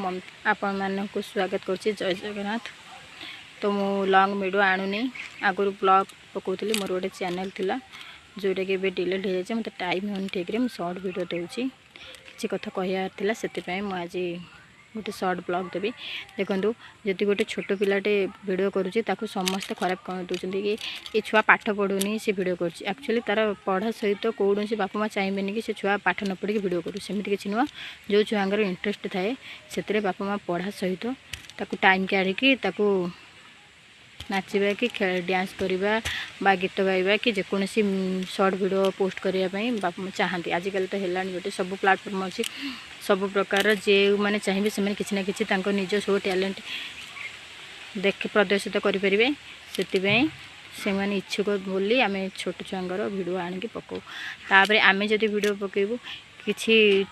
आपण मानक स्वागत करछि जय जगन्नाथ। तो मु लॉन्ग वीडियो आणुनी आगु ब्लॉग पकाउली मोर गोटे चैनल थिला जोटा कि डिलीट हो जाए मत टाइम होनी ठीक रे शॉर्ट वीडियो दूसरी किसी कथा कहला से आज गोटे शॉर्ट ब्लॉग देवी। देखो जदि गोटे छोट पिलाटे वीडियो करुँचे समस्ते खराब कह दूसरी कि ये छुआ पाठ पढ़ुनी से वीडियो कर एक्चुअली तार पढ़ा सहित कौन से बापा माँ चाहिए कि से छुआ पाठ न पढ़ी वीडियो करूँ सेमती किसी नुह। जो छुआर इंटरेस्ट थाए से बापा माँ पढ़ा सहित टाइम काढ़ी नाचवा कि डांस करवा बा गीत गाइबा कि जेकोसी शॉर्ट वीडियो पोस्ट करने बापा माँ चाहती। आजिकल तो है गोटे सब प्लाटफर्म अच्छी सब प्रकार जे मैंने चाहिए से किसी ना किसी निज सब टैलेंट देख प्रदर्शित करें से मैंने इच्छुक बोली आम छोट छुआर वीडियो आणिक पकाऊ। तापर आम जदि वीडियो पकेबू किसी